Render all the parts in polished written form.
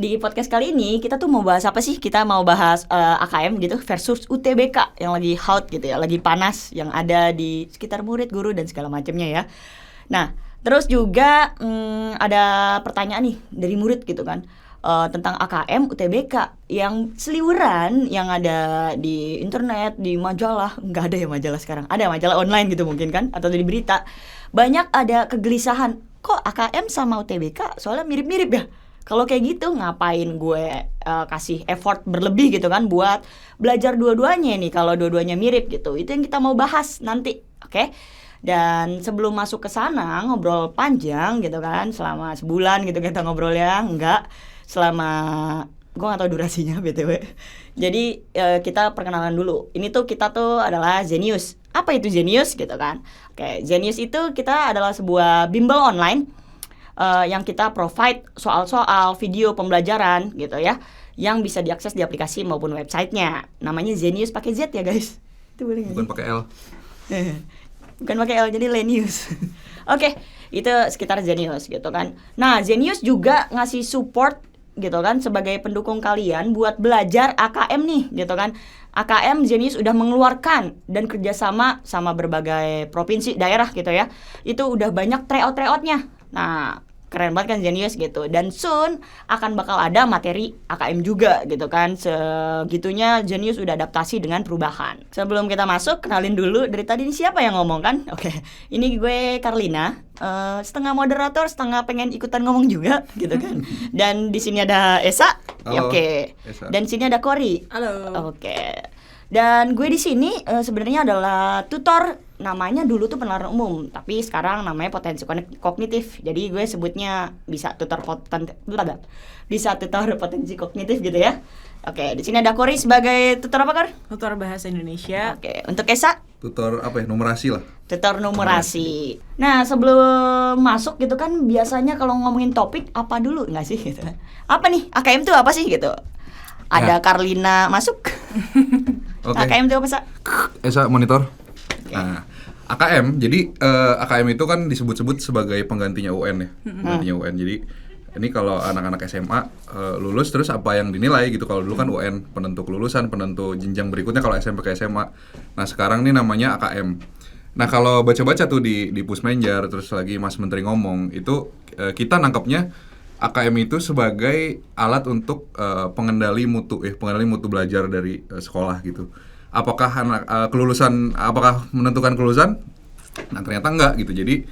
di podcast kali ini kita tuh mau bahas apa sih? Kita mau bahas AKM gitu versus UTBK yang lagi hot gitu ya, lagi panas yang ada di sekitar murid, guru dan segala macamnya ya. Nah, terus juga ada pertanyaan nih dari murid gitu kan. Tentang AKM UTBK yang seliweran yang ada di internet, di majalah. Nggak ada ya majalah sekarang, ada majalah online gitu mungkin kan, atau di berita. Banyak ada kegelisahan, kok AKM sama UTBK soalnya mirip-mirip ya. Kalau kayak gitu ngapain gue kasih effort berlebih gitu kan buat belajar dua-duanya nih kalau dua-duanya mirip gitu. Itu yang kita mau bahas nanti, oke? Dan sebelum masuk ke sana ngobrol panjang gitu kan, selama sebulan gitu kita ngobrol ya, enggak selama gue nggak tahu durasinya btw. Jadi kita perkenalan dulu. Ini tuh kita tuh adalah Zenius. Apa itu Zenius gitu kan? Oke, Zenius itu kita adalah sebuah bimbel online yang kita provide soal-soal video pembelajaran gitu ya, yang bisa diakses di aplikasi maupun websitenya. Namanya Zenius pakai Z ya guys. Itu boleh nggak? Bukan pakai L. Bukan pakai L, jadi Lenius. Oke, itu sekitar Zenius gitu kan. Nah, Zenius juga ngasih support gitu kan sebagai pendukung kalian buat belajar AKM nih gitu kan. AKM Zenius udah mengeluarkan dan kerjasama sama berbagai provinsi daerah gitu ya. Itu udah banyak tryout-tryoutnya. Nah, keren banget kan Zenius gitu. Dan soon akan bakal ada materi AKM juga gitu kan. Segitunya Zenius udah adaptasi dengan perubahan. Sebelum kita masuk, kenalin dulu dari tadi ini siapa yang ngomong kan. Oke, ini gue Carlina, setengah moderator, setengah pengen ikutan ngomong juga gitu kan. Dan di sini ada Esa. Halo, Oke. Esa. Dan sini ada Kori. Halo. Oke. Dan gue di sini sebenarnya adalah tutor. Namanya dulu tuh penalaran umum, tapi sekarang namanya potensi kognitif. Jadi gue sebutnya bisa tutor potensi kognitif gitu ya. Oke, di sini ada Kori sebagai tutor apa, Kor? Tutor bahasa Indonesia. Oke, untuk Esa Tutor apa ya? Numerasi lah. tutor numerasi. Nah, sebelum masuk gitu kan biasanya kalau ngomongin topik apa dulu nggak sih gitu. Apa nih? AKM tuh apa sih gitu? Ada Carlina masuk. Oke. AKM tuh apa, Sa? Esa monitor. Nah, AKM. Jadi AKM itu kan disebut-sebut sebagai penggantinya UN ya. Penggantinya UN. Jadi ini kalau anak-anak SMA lulus terus apa yang dinilai gitu. Kalau dulu kan UN penentu kelulusan, penentu jenjang berikutnya kalau SMP ke SMA. Nah, sekarang nih namanya AKM. Nah, kalau baca-baca tuh di Pusmenjar terus lagi Mas Menteri ngomong, itu kita nangkepnya AKM itu sebagai alat untuk pengendali mutu belajar dari sekolah gitu. Apakah kelulusan, apakah menentukan kelulusan? Nah, ternyata enggak gitu. Jadi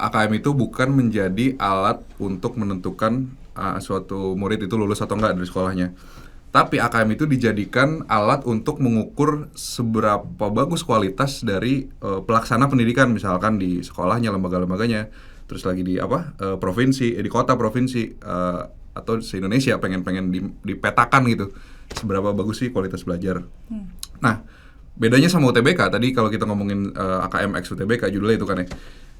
AKM itu bukan menjadi alat untuk menentukan suatu murid itu lulus atau enggak dari sekolahnya. Tapi AKM itu dijadikan alat untuk mengukur seberapa bagus kualitas dari pelaksana pendidikan, misalkan di sekolahnya, lembaga-lembaganya, terus lagi di provinsi, di kota provinsi atau se-Indonesia pengen dipetakan gitu. Seberapa bagus sih kualitas belajar. Nah, bedanya sama UTBK tadi kalau kita ngomongin AKM X UTBK judulnya itu kan ya.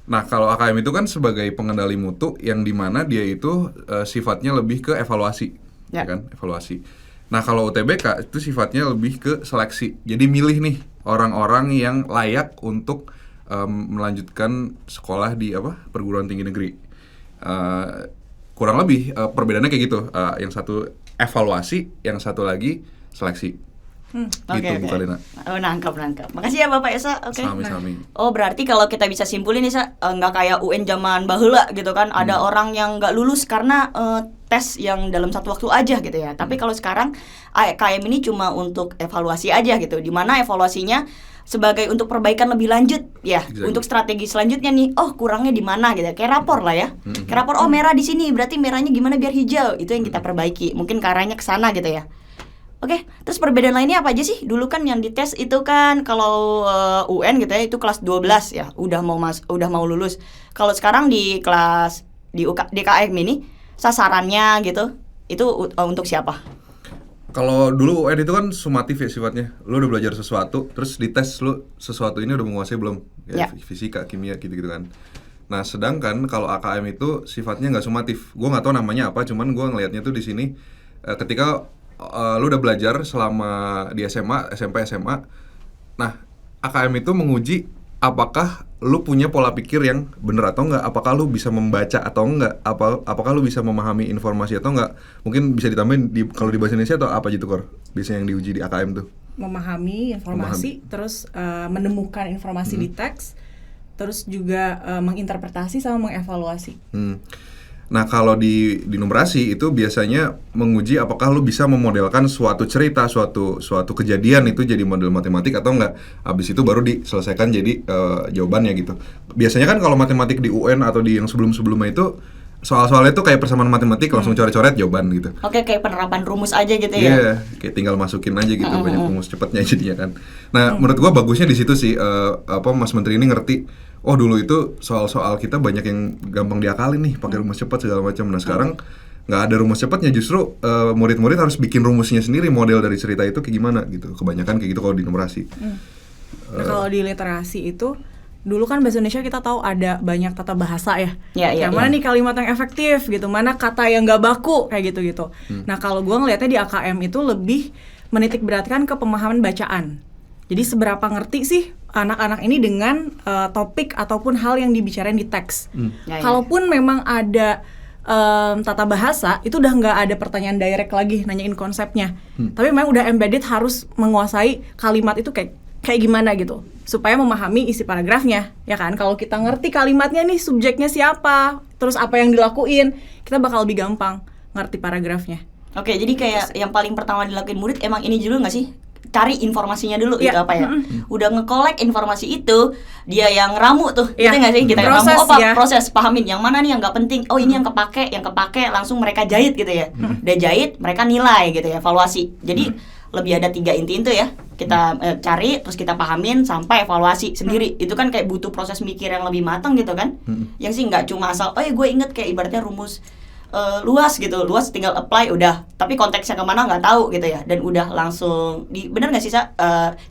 Nah, kalau AKM itu kan sebagai pengendali mutu yang dimana dia itu sifatnya lebih ke evaluasi, ya kan, evaluasi. Nah, kalau UTBK itu sifatnya lebih ke seleksi. Jadi milih nih orang-orang yang layak untuk melanjutkan sekolah di perguruan tinggi negeri. Kurang lebih perbedaannya kayak gitu. Yang satu evaluasi, yang satu lagi seleksi. Gitu, Bu Kalina. Oh, nangkap. Makasih ya Bapak Esa. Oke. Sami-sami. Oh, berarti kalau kita bisa simpulin nih, nggak kayak UN zaman baheula gitu kan. Ada orang yang nggak lulus karena tes yang dalam satu waktu aja gitu ya. Tapi kalau sekarang AKM ini cuma untuk evaluasi aja gitu. Dimana evaluasinya sebagai untuk perbaikan lebih lanjut ya, untuk strategi selanjutnya nih, kurangnya di mana gitu, kayak rapor lah ya, kayak rapor, merah di sini, berarti merahnya gimana biar hijau, itu yang kita perbaiki, mungkin ke arahnya ke sana gitu ya. Oke, terus perbedaan lainnya apa aja sih? Dulu kan yang dites itu kan kalau UN gitu ya, itu kelas 12 ya, udah mau lulus. Kalau sekarang di kelas di DKM ini sasarannya gitu, itu untuk siapa? Kalau dulu UN itu kan sumatif ya sifatnya. Lu udah belajar sesuatu, terus dites lu sesuatu ini udah menguasai belum? Ya. Fisika, kimia gitu-gitu kan. Nah, sedangkan kalau AKM itu sifatnya nggak sumatif. Gue nggak tahu namanya apa, cuman gue ngelihatnya tuh di sini ketika lu udah belajar selama di SMA, SMP, SMA. Nah, AKM itu menguji apakah lu punya pola pikir yang benar atau enggak, apakah lu bisa membaca atau enggak, apakah lu bisa memahami informasi atau enggak. Mungkin bisa ditambahin kalau di bahasa Indonesia atau apa gitu Kor, biasanya yang diuji di AKM tuh. Memahami informasi, terus menemukan informasi di teks, terus juga menginterpretasi sama mengevaluasi. Nah kalau di numerasi itu biasanya menguji apakah lu bisa memodelkan suatu cerita, suatu kejadian itu jadi model matematik atau enggak. Habis itu baru diselesaikan jadi jawabannya gitu. Biasanya kan kalau matematik di UN atau di yang sebelum-sebelumnya itu soal-soalnya itu kayak persamaan matematik langsung coret-coret jawaban gitu. Oke, kayak penerapan rumus aja gitu ya. Iya, kayak tinggal masukin aja gitu, banyak rumus cepatnya jadinya kan. Nah, menurut gua bagusnya di situ sih Mas Menteri ini ngerti. Oh dulu itu soal-soal kita banyak yang gampang diakalin nih pakai rumus cepat segala macam. Nah sekarang nggak ada rumus cepatnya, justru murid-murid harus bikin rumusnya sendiri, model dari cerita itu kayak gimana gitu. Kebanyakan kayak gitu kalau di numerasi. Nah, kalau di literasi itu dulu kan bahasa Indonesia kita tahu ada banyak tata bahasa ya. Yang mana nih kalimat yang efektif gitu, mana kata yang nggak baku kayak gitu-gitu. Nah kalau gue ngelihatnya di AKM itu lebih menitik beratkan ke pemahaman bacaan. Jadi seberapa ngerti sih anak-anak ini dengan topik ataupun hal yang dibicarain di teks. Kalaupun memang ada tata bahasa, itu udah nggak ada pertanyaan direct lagi nanyain konsepnya. Tapi memang udah embedded harus menguasai kalimat itu kayak gimana gitu, supaya memahami isi paragrafnya, ya kan? Kalau kita ngerti kalimatnya nih, subjeknya siapa, terus apa yang dilakuin, kita bakal lebih gampang ngerti paragrafnya. Oke, jadi kayak yang paling pertama dilakuin murid emang ini dulu nggak sih? Cari informasinya dulu gitu apa ya? Udah nge-collect informasi itu, dia yang ramu tuh, gitu nggak sih? Kita yang ramu, proses pahamin yang mana nih yang nggak penting. Oh ini yang kepake langsung mereka jahit gitu ya. Udah jahit, mereka nilai gitu ya, evaluasi. Jadi lebih ada 3 inti itu ya. Kita cari, terus kita pahamin sampai evaluasi sendiri. Itu kan kayak butuh proses mikir yang lebih matang gitu kan? Yang sih nggak cuma asal, oh ya gue inget kayak ibaratnya rumus luas gitu, luas tinggal apply udah, tapi konteksnya kemana nggak tahu gitu ya, dan udah langsung bener nggak sih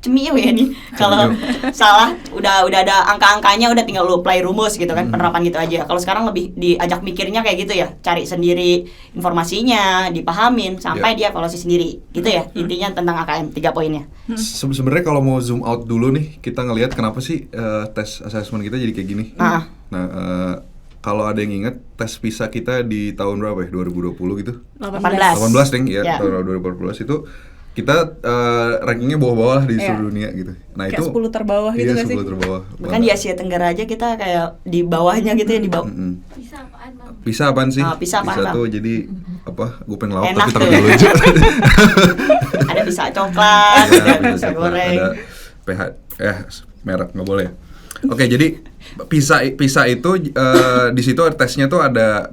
cemil ya nih kalau salah udah ada angka-angkanya, udah tinggal lu apply rumus gitu kan, penerapan gitu aja. Kalau sekarang lebih diajak mikirnya kayak gitu ya, cari sendiri informasinya, dipahamin sampai dia evaluasi sendiri gitu ya. Intinya tentang AKM 3 poinnya. Sebenarnya kalau mau zoom out dulu nih, kita ngelihat kenapa sih tes assessment kita jadi kayak gini. Kalau ada yang ingat tes PISA kita di tahun berapa ya? 2020 gitu? 18 deng ya, tahun 2018 itu kita rankingnya bawah-bawah di seluruh dunia gitu. Nah kayak itu 10 terbawah gitu nggak sih? 10 terbawah. Bahkan di Asia Tenggara aja kita kayak di bawahnya gitu ya, di bawah. PISA apaan sih? PISA tuh jadi apa? Gue pengen lauk enak tapi terlalu lucu. Ada PISA coklat, ada PISA goreng. Ada PH merek nggak boleh. Oke, jadi PISA itu di situ tesnya tuh ada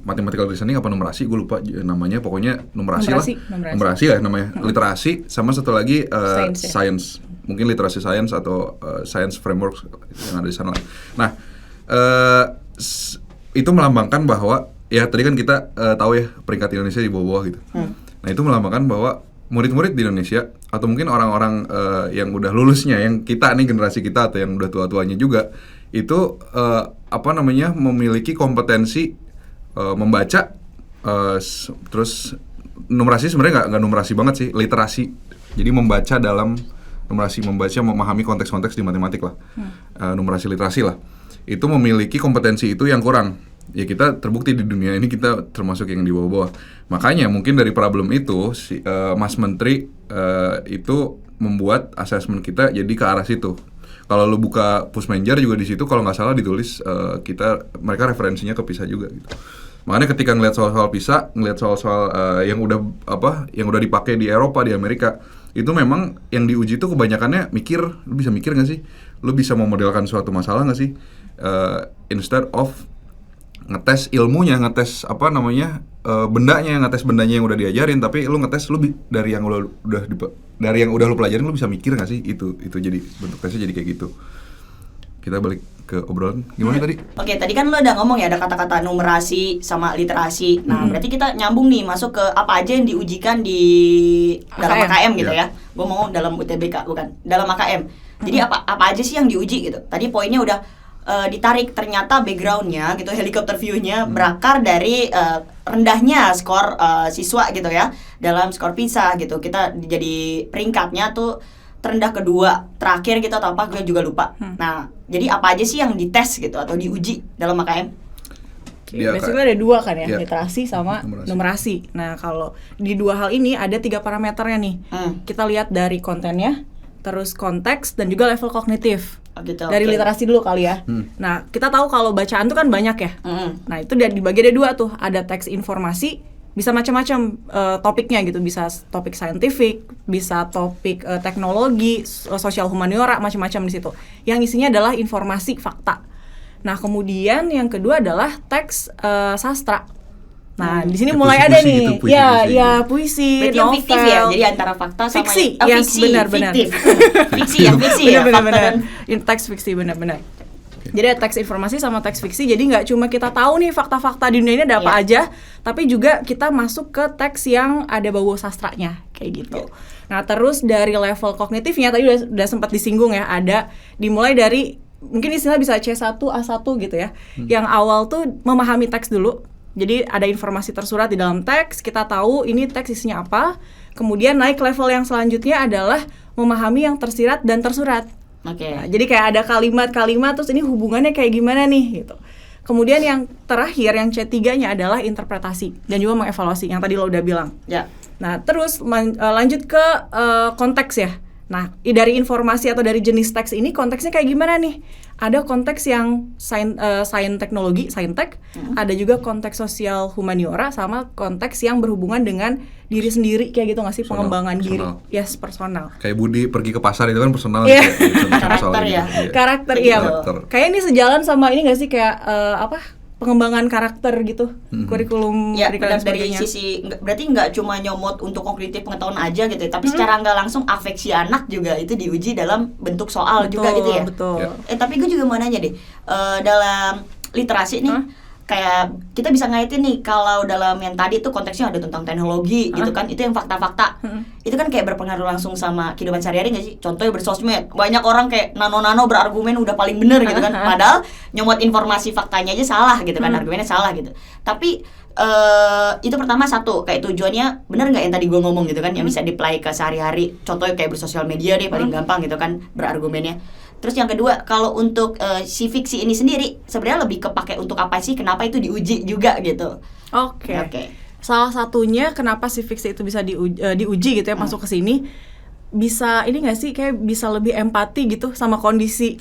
mathematical reasoning apa numerasi, gue lupa namanya, pokoknya numerasi lah namanya, literasi, sama satu lagi science, mungkin literasi science atau science framework yang ada di sana. Nah, itu melambangkan bahwa ya tadi kan kita tahu ya peringkat Indonesia di bawah-bawah gitu. Nah, itu melambangkan bahwa murid-murid di Indonesia atau mungkin orang-orang yang udah lulusnya, yang kita nih, generasi kita atau yang udah tua-tuanya juga, itu memiliki kompetensi membaca, terus numerasi sebenarnya nggak numerasi banget sih, literasi. Jadi membaca dalam numerasi, memahami konteks-konteks di matematik lah, numerasi literasi lah. Itu memiliki kompetensi itu yang kurang. Ya kita terbukti di dunia ini kita termasuk yang di bawah-bawah. Makanya mungkin dari problem itu Mas Menteri itu membuat asesmen kita jadi ke arah situ. Kalau lu buka Pushmanager juga di situ kalau nggak salah ditulis mereka referensinya ke PISA juga gitu. Makanya ketika ngelihat soal-soal PISA, ngelihat soal-soal yang udah dipakai di Eropa, di Amerika, itu memang yang diuji itu kebanyakannya mikir. Lu bisa mikir nggak sih? Lu bisa memodelkan suatu masalah nggak sih? Instead of ngetes ilmunya, ngetes bendanya, yang udah diajarin, tapi lu ngetes dari yang udah lu pelajarin, lu bisa mikir nggak sih? Itu jadi bentuk tesnya jadi kayak gitu. Kita balik ke obrolan gimana tadi? Oke, tadi kan lu udah ngomong ya ada kata-kata numerasi sama literasi. Nah, berarti kita nyambung nih masuk ke apa aja yang diujikan di dalam AKM gitu ya. Gue mau dalam UTBK, bukan dalam AKM. Jadi apa aja sih yang diuji gitu? Tadi poinnya udah ditarik, ternyata backgroundnya gitu, helikopter view-nya berakar dari rendahnya skor siswa gitu ya dalam skor PISA gitu. Kita jadi peringkatnya tuh terendah kedua, terakhir gitu atau apa, gue juga lupa. Nah, jadi apa aja sih yang dites gitu atau diuji dalam AKM? Basically ada dua kan ya, literasi sama numerasi. Nah, kalau di dua hal ini ada 3 parameternya nih. Kita lihat dari kontennya, terus konteks, dan juga level kognitif. Gitu, dari literasi dulu kali ya. Nah, kita tahu kalau bacaan tuh kan banyak ya. Nah, itu dibagi ada 2 tuh. Ada teks informasi, bisa macam-macam topiknya gitu. Bisa topik saintifik, bisa topik teknologi, sosial humaniora, macam-macam di situ. Yang isinya adalah informasi, fakta. Nah, kemudian yang kedua adalah teks sastra. Nah, di sini mulai ada nih. Gitu, puisi, berarti novel. Yang fiktif ya. Jadi antara fakta sama fiksi. Fiksi, benar-benar. Fiksi ya, benar-benar. Teks fiksi benar-benar. Jadi ada teks informasi sama teks fiksi. Jadi nggak cuma kita tahu nih fakta-fakta di dunia ini ada apa aja, tapi juga kita masuk ke teks yang ada bau sastranya kayak gitu. Nah, terus dari level kognitifnya tadi udah sempat disinggung ya, ada dimulai dari mungkin istilah bisa C1, A1 gitu ya. Yang awal tuh memahami teks dulu. Jadi ada informasi tersurat di dalam teks, kita tahu ini teks isinya apa. Kemudian naik level yang selanjutnya adalah memahami yang tersirat dan tersurat. Nah, jadi kayak ada kalimat-kalimat, terus ini hubungannya kayak gimana nih gitu. Kemudian yang terakhir, yang C3-nya adalah interpretasi dan juga mengevaluasi yang tadi lo udah bilang. Nah, terus lanjut ke konteks ya. Nah, dari informasi atau dari jenis teks ini konteksnya kayak gimana nih? Ada konteks yang sains teknologi, saintek, ada juga konteks sosial humaniora, sama konteks yang berhubungan dengan diri sendiri kayak gitu nggak sih, pengembangan diri, personal. Kayak Budi pergi ke pasar itu kan personal. Karakter ya. Karakter iya. Kayak ini sejalan sama ini nggak sih kayak pengembangan karakter gitu, kurikulum dan dari sisi berarti nggak cuma nyomot untuk kognitif pengetahuan aja gitu ya, tapi secara nggak langsung afeksi anak juga itu diuji dalam bentuk soal juga gitu ya. Tapi gue juga mau nanya deh, dalam literasi nih kayak kita bisa ngaitin nih, kalau dalam yang tadi tuh konteksnya ada tentang teknologi gitu kan, itu yang fakta-fakta itu kan kayak berpengaruh langsung sama kehidupan sehari-hari nggak sih? Contohnya bersosmed, banyak orang kayak nano-nano berargumen udah paling bener gitu kan, padahal nyomot informasi faktanya aja salah gitu kan, argumennya salah gitu. Tapi itu pertama satu, kayak tujuannya bener nggak yang tadi gue ngomong gitu kan, yang bisa di-apply ke sehari-hari. Contohnya kayak bersosial media deh paling gampang gitu kan berargumennya. Terus yang kedua, kalau untuk si fiksi ini sendiri sebenarnya lebih kepake untuk apa sih? Kenapa itu diuji juga gitu? Oke. Salah satunya kenapa si fiksi itu bisa diuji gitu ya, masuk ke sini, bisa ini nggak sih, kayak bisa lebih empati gitu sama kondisi.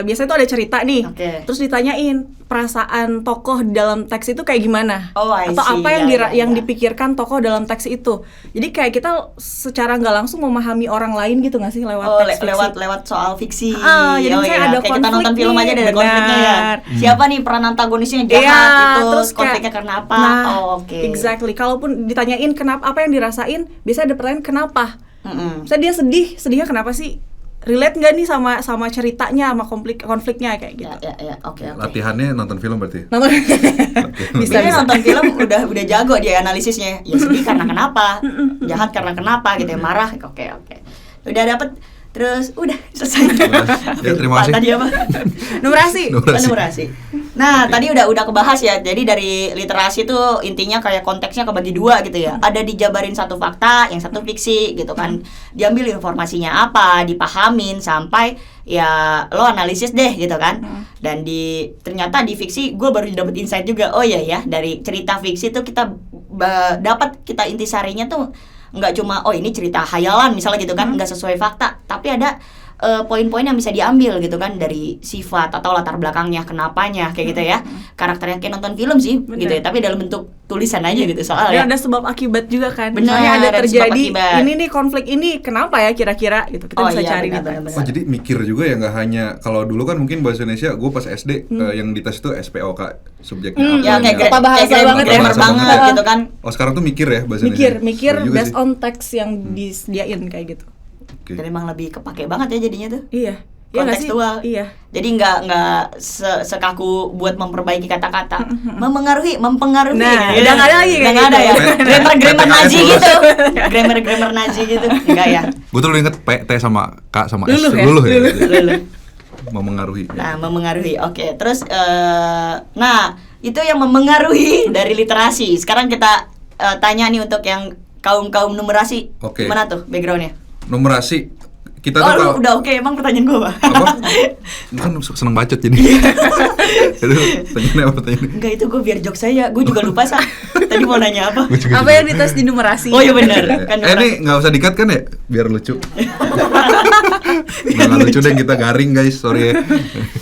Biasanya tuh ada cerita nih, terus ditanyain perasaan tokoh di dalam teks itu kayak gimana, atau apa yang dipikirkan tokoh dalam teks itu. Jadi kayak kita secara nggak langsung memahami orang lain gitu nggak sih lewat teks fiksi. lewat soal fiksi. Jadi misalnya ada kayak kita nonton film aja ada konfliknya ya. Siapa nih peran antagonisnya jahat itu, terus konfliknya karena apa? Exactly. Kalaupun ditanyain kenapa, apa yang dirasain, biasanya ada pertanyaan kenapa. Misalnya dia sedihnya kenapa sih? Relate nggak nih sama ceritanya, sama konfliknya kayak gitu. Oke. Latihannya nonton film berarti. Bisa nonton film udah jago dia analisisnya. Ya sedih karena kenapa, jahat karena kenapa gitu ya, marah. Oke. Udah dapet. Terus udah selesai. Ya, terima kasih. Tadi apa? Numerasi. Nah, tadi udah kebahas ya. Jadi dari literasi itu intinya kayak konteksnya kebagi dua gitu ya. Ada dijabarin satu fakta, yang satu fiksi gitu kan. Diambil informasinya apa, dipahamin sampai ya lo analisis deh gitu kan. Dan ternyata di fiksi gue baru dapet insight juga. Oh iya ya, dari cerita fiksi tuh kita dapat kita intisarinya tuh nggak cuma ini cerita khayalan misalnya gitu kan, nggak sesuai fakta, tapi ada poin-poin yang bisa diambil gitu kan dari sifat atau latar belakangnya, kenapanya kayak gitu ya. Karakternya kayak nonton film sih gitu ya, tapi dalam bentuk tulisan aja gitu soalnya. Ada sebab akibat juga kan. Misalnya ada terjadi ini nih konflik ini kenapa ya kira-kira gitu. Kita bisa cari di teks. Jadi mikir juga ya, nggak hanya kalau dulu kan mungkin bahasa Indonesia gue pas SD yang dites itu SPOK subjeknya apa. Kayak bahasa banget ya, banget gitu kan. Oh, sekarang tuh mikir ya bahasa Indonesia. Mikir based on teks yang disediain kayak gitu. Dan emang lebih kepake banget ya jadinya tuh. Iya. Kontekstual. Iya. Jadi nggak sekaku buat memperbaiki kata-kata. Mempengaruhi. Nah, udah nggak ada lagi kayak gitu. Ada ya. Grammar Nazi gitu. Grammar Nazi gitu. Enggak ya. Gue tuh inget P, T sama K sama S. Luluh. Memengaruhi. Nah, memengaruhi. Oke. Terus nah, itu yang memengaruhi dari literasi. Sekarang kita tanya nih untuk yang kaum numerasi. Oke. Mana tuh backgroundnya? Numerasi kita tuh kalau udah oke, emang pertanyaan gue apa? Kan seneng bacot jadi. Aduh, pertanyaan. Enggak, itu gue biar jokes saya, gue juga lupa Sa. Tadi mau nanya apa? Apa yang dites di numerasi? Oh iya benar. Kan ini nggak usah di-cut kan ya, biar lucu. Nggak lucu deh, kita garing guys, sorry ya.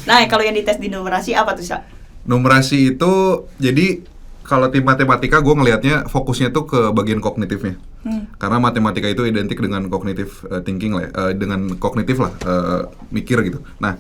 Nah, kalau yang dites di numerasi apa tuh Sa? Numerasi itu jadi kalau tim matematika gue ngelihatnya fokusnya tuh ke bagian kognitifnya. Karena matematika itu identik dengan cognitive thinking lah, dengan kognitif lah, mikir gitu. Nah,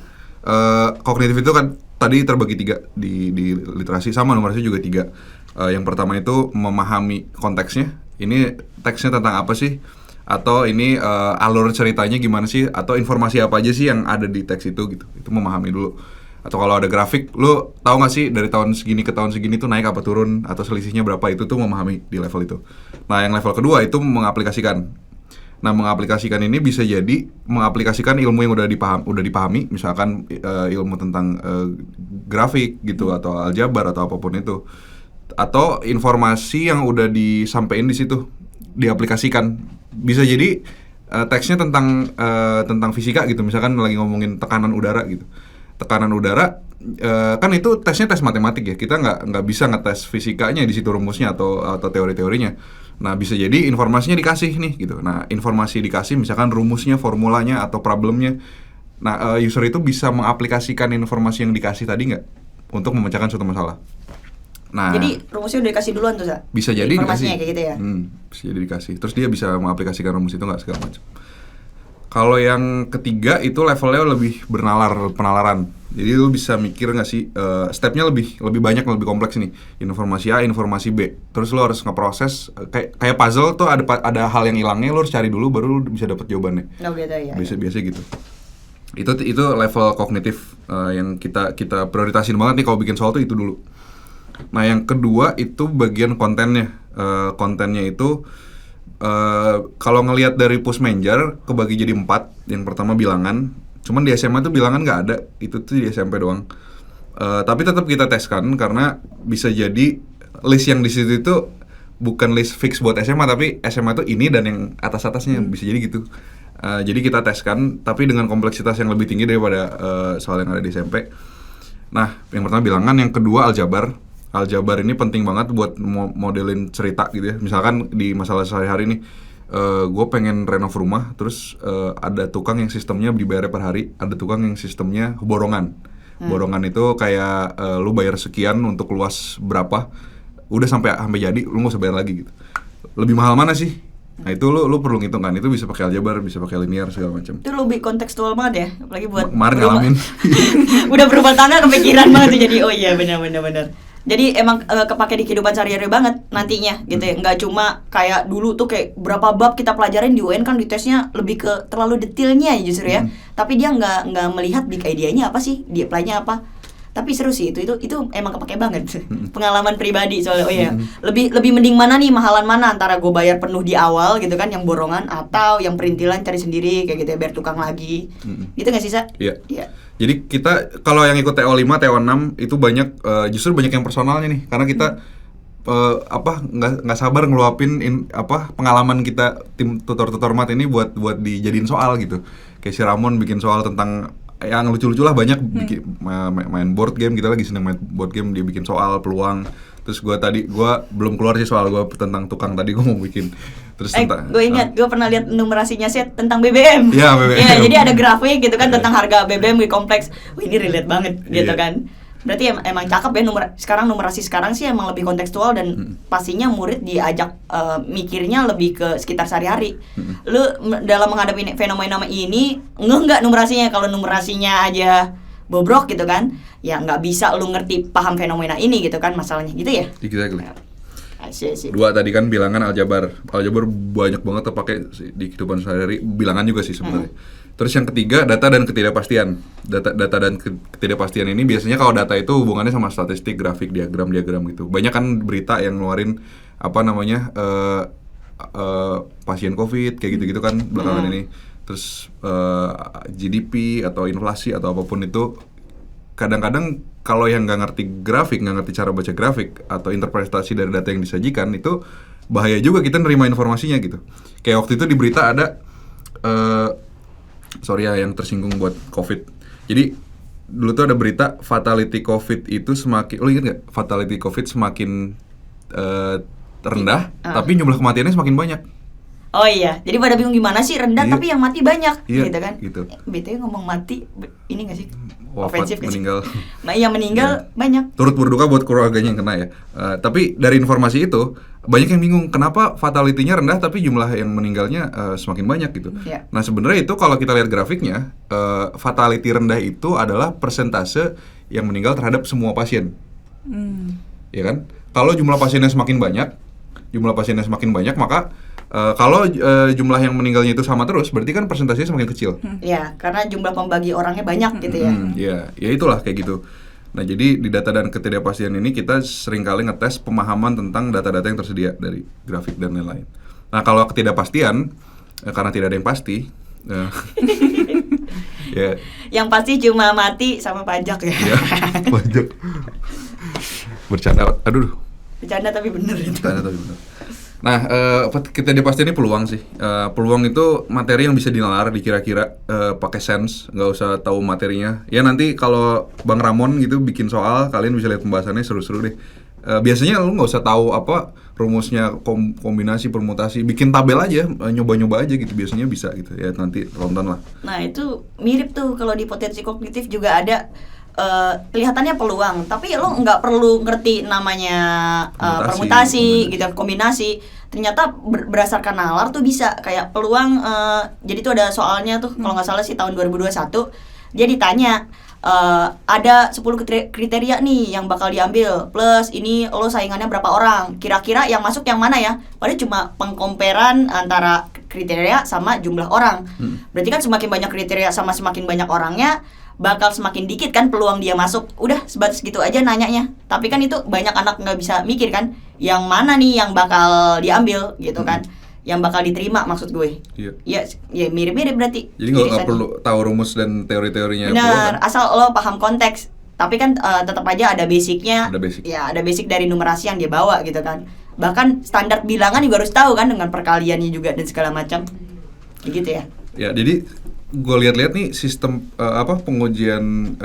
kognitif itu kan tadi terbagi 3 di literasi, sama numerasi juga 3. Yang pertama itu memahami konteksnya. Ini teksnya tentang apa sih? Atau ini alur ceritanya gimana sih? Atau informasi apa aja sih yang ada di teks itu gitu. Itu memahami dulu. Atau kalau ada grafik, lu tahu nggak sih dari tahun segini ke tahun segini tuh naik apa turun, atau selisihnya berapa, itu tuh memahami di level itu. Nah, yang level kedua itu mengaplikasikan. Nah, mengaplikasikan ini bisa jadi mengaplikasikan ilmu yang udah dipahami, misalkan ilmu tentang grafik gitu, atau aljabar atau apapun itu, atau informasi yang udah disampaikan di situ diaplikasikan. Bisa jadi teksnya tentang fisika gitu, misalkan lagi ngomongin tekanan udara gitu. Tekanan udara kan itu tesnya tes matematik ya, kita nggak bisa ngetes fisikanya di situ, rumusnya atau teori-teorinya. Nah, bisa jadi informasinya dikasih nih gitu. Nah, informasi dikasih misalkan rumusnya, formulanya atau problemnya. Nah, user itu bisa mengaplikasikan informasi yang dikasih tadi nggak untuk memecahkan suatu masalah. Nah, jadi rumusnya udah dikasih duluan tuh Sa? Bisa jadi informasinya dikasih. Kayak gitu ya. Bisa jadi dikasih. Terus dia bisa mengaplikasikan rumus itu nggak, segala macam. Kalau yang ketiga itu levelnya lebih penalaran. Jadi lu bisa mikir nggak sih, stepnya lebih banyak, lebih kompleks nih. Informasi A, informasi B. Terus lu harus ngeproses kayak puzzle tuh, ada hal yang hilangnya, lu harus cari dulu baru lu bisa dapat jawabannya. Oh gitu ya. Biasa gitu. Itu level kognitif yang kita prioritasin banget nih kalau bikin soal tuh itu dulu. Nah, yang kedua itu bagian kontennya. Kontennya itu kalau ngelihat dari Pushmanager kebagi jadi 4. Yang pertama bilangan, cuman di SMA tuh bilangan nggak ada, itu tuh di SMP doang. Tapi tetap kita teskan karena bisa jadi list yang di situ itu bukan list fix buat SMA, tapi SMA tuh ini dan yang atas-atasnya, bisa jadi gitu. Jadi kita teskan, tapi dengan kompleksitas yang lebih tinggi daripada soal yang ada di SMP. Nah, yang pertama bilangan, yang kedua aljabar. Aljabar ini penting banget buat modelin cerita gitu ya. Misalkan di masalah sehari-hari nih, gue pengen renov rumah, terus ada tukang yang sistemnya dibayar per hari, ada tukang yang sistemnya borongan. Borongan itu kayak lu bayar sekian untuk luas berapa, udah sampai jadi, lu nggak usah bayar lagi gitu. Lebih mahal mana sih? Nah, itu lu perlu ngitung kan, itu bisa pakai aljabar, bisa pakai linear, segala macam. Itu lebih kontekstual banget ya, apalagi buat kemarin ngalamin. Udah berumah tangga kepikiran banget tuh, jadi oh iya benar. Jadi emang kepake di kehidupan sehari-hari banget nantinya gitu ya. Nggak cuma kayak dulu tuh kayak berapa bab kita pelajarin di UN kan di tesnya lebih ke terlalu detailnya justru ya. Tapi dia nggak melihat big idea-nya apa sih, di apply-nya apa. Tapi seru sih itu emang kepake banget. Pengalaman pribadi soalnya. Oh iya, lebih mending mana nih, mahalan mana antara gue bayar penuh di awal gitu kan yang borongan, atau yang perintilan cari sendiri kayak gitu ya, bayar tukang lagi. Gitu nggak sih Sa? Iya. Jadi kita kalau yang ikut TO5, TO6 itu banyak justru banyak yang personalnya nih, karena kita nggak sabar ngeluapin pengalaman kita tim tutor mat ini buat dijadiin soal gitu. Kayak si Ramon bikin soal tentang yang lucu-lucu lah, banyak bikin main board game, kita lagi seneng main board game, dia bikin soal peluang. Terus gue belum keluar sih soal gue tentang tukang, tadi gue mau bikin. Terus gue ingat, gue pernah lihat numerasinya set tentang BBM. Iya, BBM. Ya, jadi ada grafik gitu kan tentang harga BBM di kompleks. Wah, ini relate banget gitu kan. Berarti emang cakep ya numerasi sekarang sih emang lebih kontekstual, dan pastinya murid diajak mikirnya lebih ke sekitar sehari-hari. Lu dalam menghadapi fenomena ini nggak numerasinya, kalau numerasinya aja bobrok gitu kan, ya nggak bisa lu ngerti paham fenomena ini gitu kan masalahnya gitu ya. Exactly. Asyik. 2 tadi kan bilangan, aljabar banyak banget terpakai di kehidupan sehari-hari, bilangan juga sih sebenarnya. Terus yang ketiga, data dan ketidakpastian. Data dan ketidakpastian ini biasanya kalau data itu hubungannya sama statistik, grafik, diagram gitu. Banyak kan berita yang ngeluarin pasien COVID kayak gitu-gitu kan belakangan ini. Terus GDP atau inflasi atau apapun itu, kadang-kadang kalau yang nggak ngerti grafik, nggak ngerti cara baca grafik atau interpretasi dari data yang disajikan, itu bahaya juga kita nerima informasinya gitu. Kayak waktu itu di berita ada sorry ya yang tersinggung buat COVID. Jadi dulu tuh ada berita fatality COVID itu semakin, lo ingat nggak? Fatality COVID semakin rendah, tapi jumlah kematiannya semakin banyak. Oh iya, jadi pada bingung gimana sih rendah tapi yang mati banyak, gitu kan? Gitu. BTW ngomong mati, ini nggak sih? Wafat, Ofensif meninggal. Nah, yang meninggal banyak. Turut berduka buat keluarganya yang kena ya. Tapi dari informasi itu banyak yang bingung kenapa fatality-nya rendah tapi jumlah yang meninggalnya semakin banyak gitu. Yeah. Nah sebenarnya itu kalau kita lihat grafiknya, fatality rendah itu adalah persentase yang meninggal terhadap semua pasien. Ya kan? Kalau jumlah pasiennya semakin banyak, maka kalau jumlah yang meninggalnya itu sama terus, berarti kan persentasenya semakin kecil. Ya, karena jumlah pembagi orangnya banyak gitu ya. Ya itulah kayak gitu. Nah jadi di data dan ketidakpastian ini kita seringkali ngetes pemahaman tentang data-data yang tersedia dari grafik dan lain-lain. Nah kalau ketidakpastian, karena tidak ada yang pasti, ya. Yang pasti cuma mati sama pajak ya. Ya, pajak. Bercanda, aduh. Bercanda tapi bener itu. Nah, ketidakpastian ini peluang sih. Peluang itu materi yang bisa dinalar, dikira-kira pakai sense, nggak usah tahu materinya. Ya nanti kalau Bang Ramon gitu bikin soal, kalian bisa lihat pembahasannya seru-seru deh. Biasanya lu nggak usah tahu apa rumusnya, kombinasi, permutasi, bikin tabel aja, nyoba-nyoba aja gitu. Biasanya bisa gitu. Ya nanti tonton lah. Nah itu mirip tuh kalau di potensi kognitif juga ada. Kelihatannya peluang, tapi lo nggak perlu ngerti namanya permutasi gitu, kombinasi. Ternyata berdasarkan nalar tuh bisa kayak peluang. Jadi tuh ada soalnya tuh kalau nggak salah sih tahun 2021 dia ditanya ada 10 kriteria nih yang bakal diambil, plus ini lo saingannya berapa orang, kira-kira yang masuk yang mana ya? Padahal cuma pengkomperan antara kriteria sama jumlah orang. Berarti kan semakin banyak kriteria sama semakin banyak orangnya, bakal semakin dikit kan peluang dia masuk. Udah sebatas gitu aja nanyanya. Tapi kan itu banyak anak nggak bisa mikir kan, yang mana nih yang bakal diambil gitu kan, yang bakal diterima maksud gue. Iya. Ya mirip-mirip berarti. Jadi nggak perlu tahu rumus dan teori-teorinya. Benar, asal lo paham konteks. Tapi kan tetap aja ada basicnya. Ada basic. Ya ada basic dari numerasi yang dia bawa gitu kan. Bahkan standar bilangan juga harus tahu kan, dengan perkaliannya juga dan segala macam. Kayak gitu ya. Ya jadi gue lihat-lihat nih sistem pengujian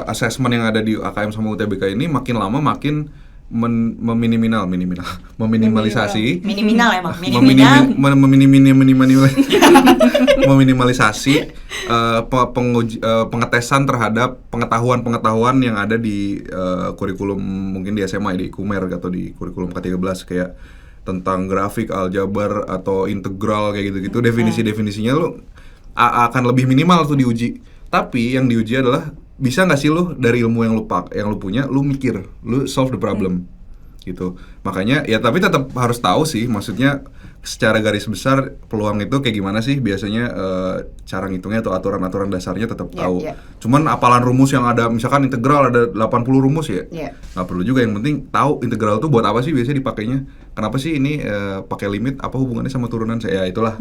asesmen yang ada di AKM sama UTBK ini makin lama makin meminimalisasi pengetesan terhadap pengetahuan yang ada di kurikulum mungkin di SMA, di Kumer atau di kurikulum K13 kayak tentang grafik, aljabar atau integral kayak gitu-gitu. Definisi-definisinya lo akan lebih minimal tuh diuji. Tapi yang diuji adalah bisa nggak sih lo dari ilmu yang lo punya, lo mikir, lo solve the problem gitu. Makanya ya tapi tetap harus tahu sih, maksudnya secara garis besar peluang itu kayak gimana sih biasanya, cara ngitungnya atau aturan-aturan dasarnya tetap tahu. Cuman apalan rumus yang ada, misalkan integral ada 80 rumus ya, nggak perlu juga. Yang penting tahu integral tuh buat apa sih biasanya dipakainya, kenapa sih ini pakai limit, apa hubungannya sama turunan, ya itulah.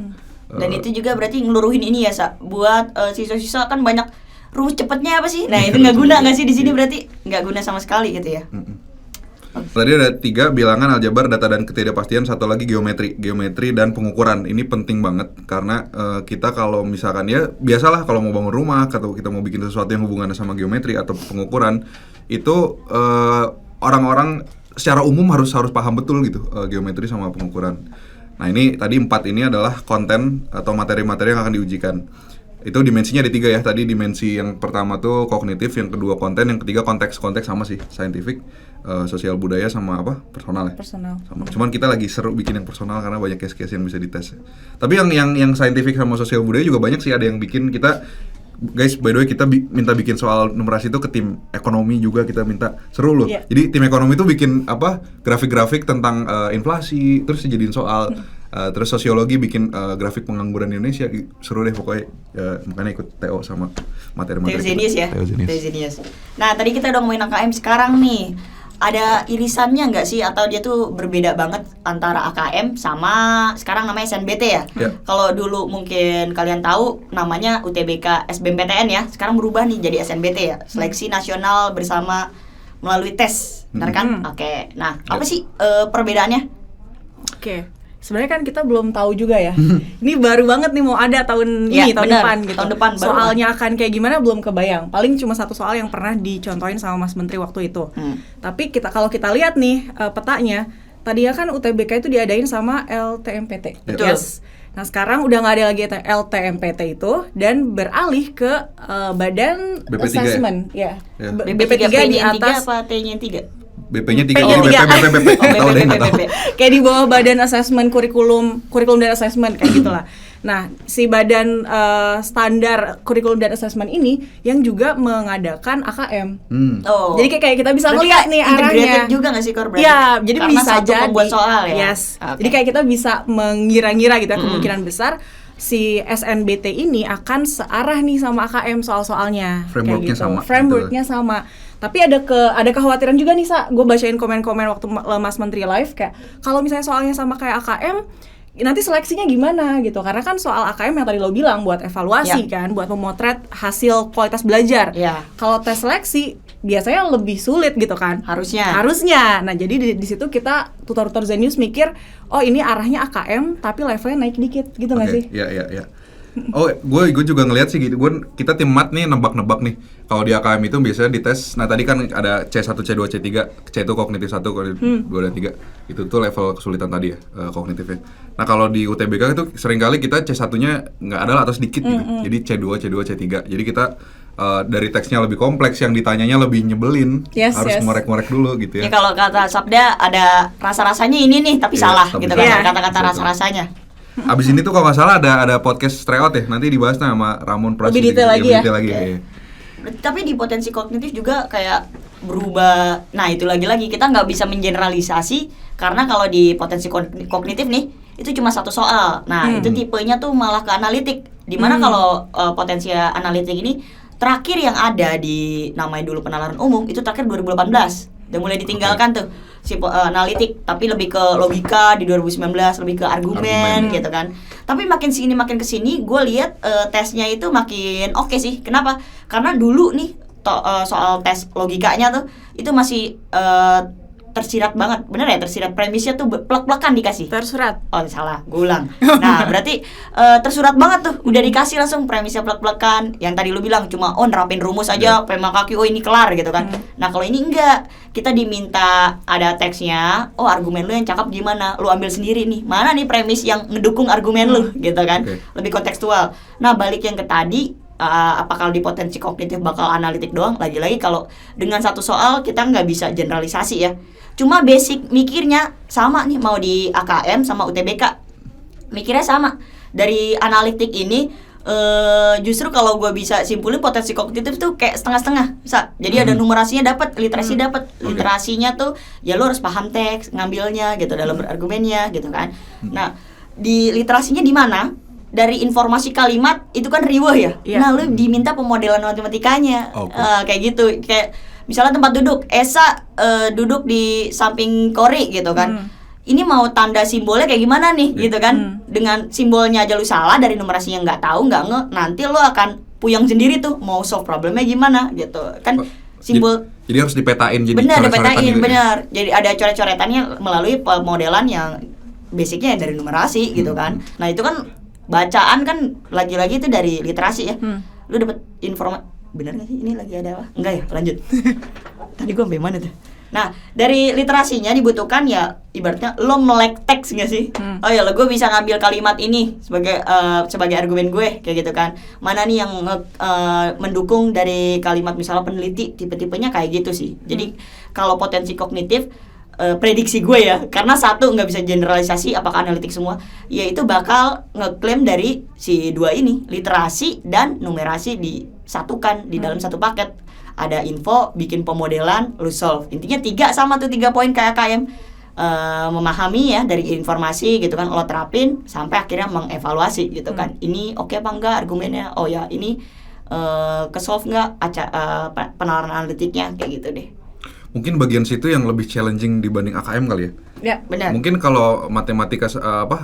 Dan itu juga berarti ngeluruhin ini ya, buat siswa-siswa kan banyak rumus cepetnya apa sih? Nah itu nggak guna nggak sih di sini, berarti nggak guna sama sekali gitu ya. Tadi ada 3 bilangan, aljabar, data dan ketidakpastian, satu lagi geometri dan pengukuran. Ini penting banget karena kita kalau misalkan ya biasalah kalau mau bangun rumah atau kita mau bikin sesuatu yang hubungannya sama geometri atau pengukuran itu orang-orang secara umum harus paham betul gitu geometri sama pengukuran. Nah ini tadi 4 ini adalah konten atau materi-materi yang akan diujikan. Itu dimensinya ada 3 ya. Tadi dimensi yang pertama tuh kognitif, yang kedua konten, yang ketiga konteks sama sih, scientific, sosial budaya sama personal ya. Personal. Sama. Cuman kita lagi seru bikin yang personal karena banyak case-case yang bisa dites. Tapi yang scientific sama sosial budaya juga banyak sih, ada yang bikin kita. Guys, by the way kita minta bikin soal numerasi itu ke tim ekonomi juga, kita minta, seru loh. Jadi tim ekonomi itu bikin grafik-grafik tentang inflasi, terus dijadiin soal. Terus sosiologi bikin grafik pengangguran di Indonesia, seru deh pokoknya. Makanya ikut TO sama materi-materi. Theo Zenius. Nah tadi kita udah ngomongin AKM, sekarang nih ada irisannya nggak sih, atau dia tuh berbeda banget antara AKM sama sekarang namanya SNBT ya? Kalau dulu mungkin kalian tahu namanya UTBK SBMPTN ya, sekarang berubah nih jadi SNBT ya, Seleksi Nasional Bersama Melalui Tes, benar kan? Oke. Nah apa sih perbedaannya? Oke. sebenarnya kan kita belum tahu juga ya. Ini baru banget nih mau ada tahun ini, tahun depan gitu. Tahun depan soalnya akan kayak gimana belum kebayang. Paling cuma satu soal yang pernah dicontohin sama Mas Menteri waktu itu. Tapi kalau kita lihat nih petanya, tadi ya kan UTBK itu diadain sama LTMPT. Betul. Yes. Nah sekarang udah nggak ada lagi LTMPT itu dan beralih ke badan BP3 assessment ya. BP3 di atas apa T-nya 3? BP-nya 3 P-nya jadi tiga. BP. Tahu deh enggak tahu. Kayak di bawah badan assessment kurikulum dan assessment kayak gitulah. Nah, si badan standar kurikulum dan assessment ini yang juga mengadakan AKM. Oh. Jadi kayak kita bisa Berarti ngeliat nih arahnya. integrated juga nggak sih Kor? Iya, jadi karena bisa satu jadi pembuat soal ya. Yes. Okay. Jadi kayak kita bisa mengira-ngira gitu ya, kemungkinan besar si SNBT ini akan searah nih sama AKM soal-soalnya. Frameworknya kayak gitu. sama, Frameworknya sama. Tapi ada kekhawatiran juga nih gue bacain komen-komen waktu Mas Menteri live kayak kalau misalnya soalnya sama kayak AKM nanti seleksinya gimana gitu, karena kan soal AKM yang tadi lo bilang buat evaluasi kan, buat memotret hasil kualitas belajar. Kalau tes seleksi biasanya lebih sulit gitu kan, harusnya. Nah jadi di situ kita tutor Zenius mikir, oh ini arahnya AKM tapi levelnya naik dikit gitu nggak sih? Iya. Oh, gue juga ngelihat sih gitu. Kita tim mat nih nebak-nebak nih. Kalau di AKM itu biasanya dites. Nah, tadi kan ada C1, C2, C3. C itu kognitif 1, kognitif 2 dan 3. Itu tuh level kesulitan tadi ya, kognitifnya. Nah, kalau di UTBK itu seringkali kita C1-nya nggak ada atau sedikit gitu. Jadi C2, C3. Jadi kita dari teksnya lebih kompleks, yang ditanyanya lebih nyebelin. Harus ngorek-ngorek dulu gitu ya. Ya kalau kata Sabda ada rasa-rasanya ini nih, tapi salah gitu kan. Kata-kata rasa-rasanya. Abis ini tuh kalau nggak salah ada podcast tryout ya, nanti dibahas sama Ramon Pras. Lebih detail lagi ya. Ya. Tapi di potensi kognitif juga kayak berubah. Nah itu lagi-lagi kita nggak bisa mengeneralisasi, karena kalau di potensi kognitif nih itu cuma satu soal. Nah itu tipenya tuh malah ke analitik. Dimana kalau potensi analitik ini terakhir yang ada di namanya dulu penalaran umum itu terakhir 2018. Udah mulai ditinggalkan tuh si analitik, tapi lebih ke logika di 2019, lebih ke argumen gitu kan. Tapi makin kesini gue lihat tesnya itu makin oke sih. Kenapa? Karena dulu nih soal tes logikanya tuh itu masih tersirat banget, bener ya, tersirat premisnya tuh plek-plekan dikasih. Tersurat. Oh salah, gue ulang. Nah berarti tersurat banget tuh, udah dikasih langsung premisnya plek-plekan. Yang tadi lu bilang cuma nerapin rumus aja, pema kaki, oh ini kelar gitu kan. Nah kalau ini enggak, kita diminta ada teksnya, oh argumen lu yang cakep gimana, lu ambil sendiri nih, mana nih premis yang ngedukung argumen lu gitu kan, lebih kontekstual. Nah balik yang ke tadi, apa kalau di potensi kognitif bakal analitik doang? Lagi-lagi kalau dengan satu soal kita nggak bisa generalisasi ya. Cuma basic mikirnya sama nih, mau di AKM sama UTBK mikirnya sama. Dari analitik ini justru kalau gue bisa simpulin potensi kognitif tuh kayak setengah-setengah bisa. Jadi ada numerasinya dapat, literasi dapat. Literasinya tuh ya lo harus paham teks, ngambilnya gitu dalam berargumennya gitu kan. Nah di literasinya di mana? Dari informasi kalimat itu kan riweh ya. Nah lu diminta pemodelan matematikanya. Kayak gitu, kayak misalnya tempat duduk, Esa duduk di samping Kori gitu kan. Ini mau tanda simbolnya kayak gimana nih gitu kan. Dengan simbolnya aja lu salah, dari numerasinya nggak tahu, nggak nanti lu akan puyeng sendiri tuh mau solve problemnya gimana gitu kan. Simbol jadi harus dipetain, jadi dipetain bener. Jadi ada coret-coretannya melalui pemodelan yang basicnya dari numerasi gitu kan. Nah itu kan bacaan kan lagi-lagi itu dari literasi ya. Lu dapat informasi. Bener gak sih ini lagi ada apa? Enggak ya, lanjut. Tadi gue sampai mana tuh? Nah, dari literasinya dibutuhkan ya ibaratnya lo melek teks gak sih? Oh ya, lo gue bisa ngambil kalimat ini sebagai argumen gue kayak gitu kan. Mana nih yang mendukung dari kalimat misalnya peneliti, tipe-tipenya kayak gitu sih. Jadi kalau potensi kognitif prediksi gue ya, karena satu nggak bisa generalisasi apakah analitik semua, yaitu bakal ngeklaim dari si dua ini, literasi dan numerasi disatukan di dalam satu paket. Ada info, bikin pemodelan, lu solve. Intinya 3 poin kayak KM. Memahami ya dari informasi gitu kan, lo terapin sampai akhirnya mengevaluasi gitu kan. Ini oke apa enggak argumennya? Oh ya ini ke-solve enggak penalaran analitiknya kayak gitu deh. Mungkin bagian situ yang lebih challenging dibanding AKM kali ya. Ya, benar. Mungkin kalau matematika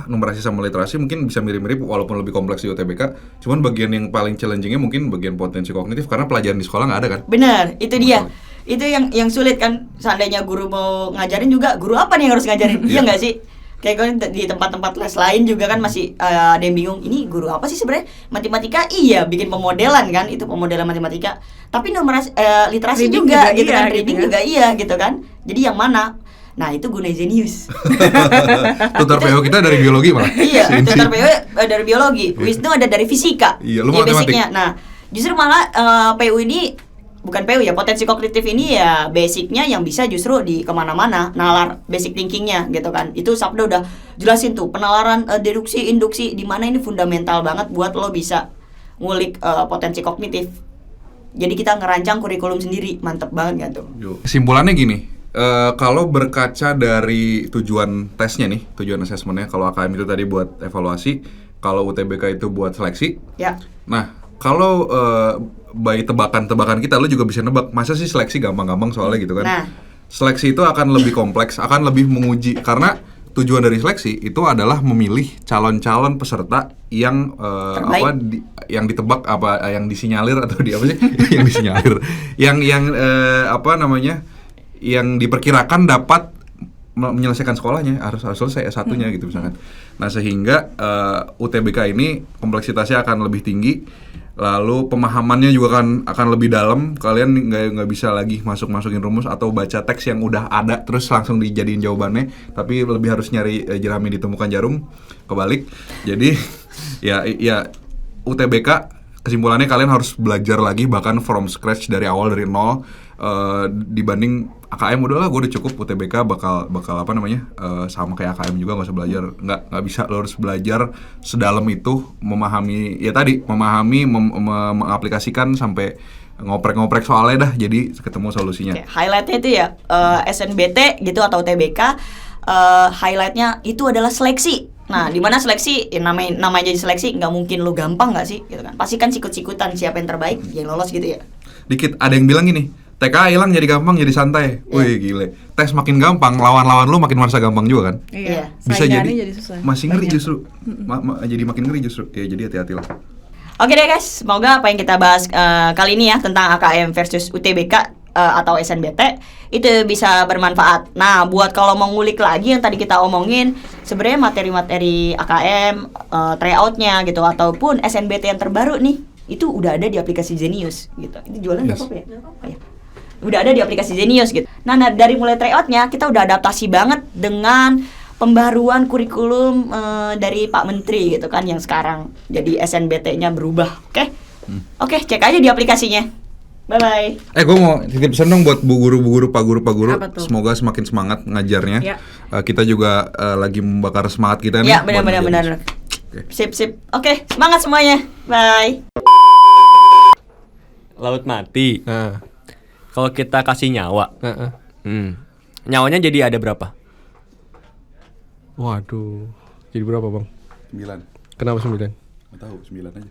numerasi sama literasi mungkin bisa mirip-mirip walaupun lebih kompleks di UTBK. Cuman bagian yang paling challengingnya mungkin bagian potensi kognitif karena pelajaran di sekolah nggak ada kan. Benar, itu dia. Itu yang sulit kan. Seandainya guru mau ngajarin juga, guru apa nih yang harus ngajarin? Iya nggak sih? Kayak gue di tempat-tempat les lain juga kan masih ada yang bingung, ini guru apa sih sebenarnya? Matematika iya bikin pemodelan kan, itu pemodelan matematika. Tapi literasi Reading juga gitu iya, kan, reading gitu. juga iya gitu kan. Jadi yang mana? Nah, itu guna Zenius. Tutor PO kita dari biologi malah. Iya, Sinsi. tutor PO dari biologi, Wisnu ada dari fisika. Iya, lu matematik. basicnya. Nah, justru malah PU ini bukan PU ya, potensi kognitif ini ya basicnya yang bisa justru di kemana-mana, nalar basic thinkingnya gitu kan. Itu Sabda udah jelasin tuh penalaran deduksi, induksi, di mana ini fundamental banget buat lo bisa ngulik potensi kognitif. Jadi kita ngerancang kurikulum sendiri, mantep banget kan tuh. Kesimpulannya gini, kalau berkaca dari tujuan tesnya nih, tujuan asesmennya, kalau AKM itu tadi buat evaluasi, kalau UTBK itu buat seleksi. Ya. Nah, kalau by tebakan-tebakan kita, lo juga bisa nebak, masa sih seleksi gampang-gampang soalnya gitu kan? Nah. Seleksi itu akan lebih kompleks, akan lebih menguji, karena tujuan dari seleksi itu adalah memilih calon-calon peserta yang yang ditebak yang disinyalir atau di apa sih? Yang disinyalir, yang yang diperkirakan dapat menyelesaikan sekolahnya, harus selesai S1-nya gitu misalkan. Nah, sehingga UTBK ini kompleksitasnya akan lebih tinggi, lalu pemahamannya juga akan lebih dalam. Kalian nggak bisa lagi masukin rumus atau baca teks yang udah ada terus langsung dijadiin jawabannya, tapi lebih harus nyari jerami ditemukan jarum, kebalik. Jadi ya UTBK kesimpulannya kalian harus belajar lagi, bahkan from scratch dari awal, dari nol. Dibanding AKM udahlah gue udah cukup, UTBK bakal sama kayak AKM juga, nggak usah belajar, nggak bisa. Lo harus belajar sedalam itu, memahami mengaplikasikan sampai ngoprek-ngoprek soalnya dah, jadi ketemu solusinya. Highlightnya itu ya SNBT gitu atau UTBK, highlightnya itu adalah seleksi. Nah, di mana seleksi, ya namanya jadi seleksi, nggak mungkin lo gampang nggak sih, gitu kan? Pasti kan sikut-sikutan siapa yang terbaik, yang lolos gitu ya. Dikit ada yang bilang gini, TK hilang jadi gampang, jadi santai. Wih gile. Tes makin gampang, lawan-lawan lu makin merasa gampang juga kan? Iya. Bisa jadi susah. masih ngeri justru. Jadi makin ngeri justru. Ya jadi hati-hatilah. Oke deh guys, semoga apa yang kita bahas kali ini ya tentang AKM versus UTBK atau SNBT itu bisa bermanfaat. Nah, buat kalau mau ngulik lagi yang tadi kita omongin, sebenarnya materi-materi AKM, tryout-nya gitu ataupun SNBT yang terbaru nih, itu udah ada di aplikasi Zenius gitu. Itu jualan nggak apa-apa ya? Oh, ya. Udah ada di aplikasi Zenius gitu. Nah, dari mulai tryout-nya kita udah adaptasi banget dengan pembaruan kurikulum dari Pak Menteri gitu kan, yang sekarang jadi SNBT-nya berubah. Oke, cek aja di aplikasinya. Bye-bye. Gue mau titip pesan dong buat bu guru, pak guru. Apa tuh? Semoga semakin semangat ngajarnya. Ya. Kita juga lagi membakar semangat kita nih. Ya, benar. Sip. Oke, semangat semuanya. Bye. Laut mati. Kalau kita kasih nyawa, nyawanya jadi ada berapa? Waduh, jadi berapa bang? 9. Kenapa 9? Nggak tahu, 9 aja.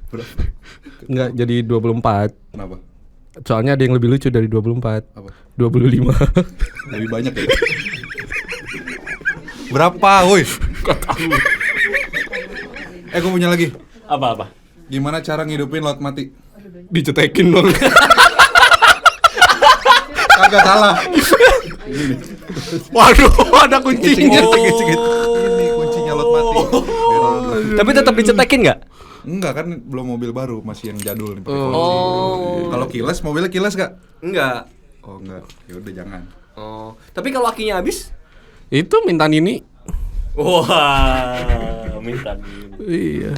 Berapa? Enggak, jadi 24. Kenapa? Soalnya ada yang lebih lucu dari 24. Apa? 25. Lebih banyak ya? Berapa, woi? Gak tahu. Gue punya lagi. Apa? Gimana cara ngidupin laut mati? Dicetekin dong. Kagak salah. Waduh, ada kuncinya. Ini kuncinya laut mati. Tapi tetap dicetekin nggak? Enggak kan, belum mobil baru, masih yang jadul nih. Oh. Kalau kiles, mobilnya kiles gak? Enggak. Oh enggak, ya udah jangan. Oh. Tapi kalau akinya habis? Itu minta ini. Wah, minta ini. Iya.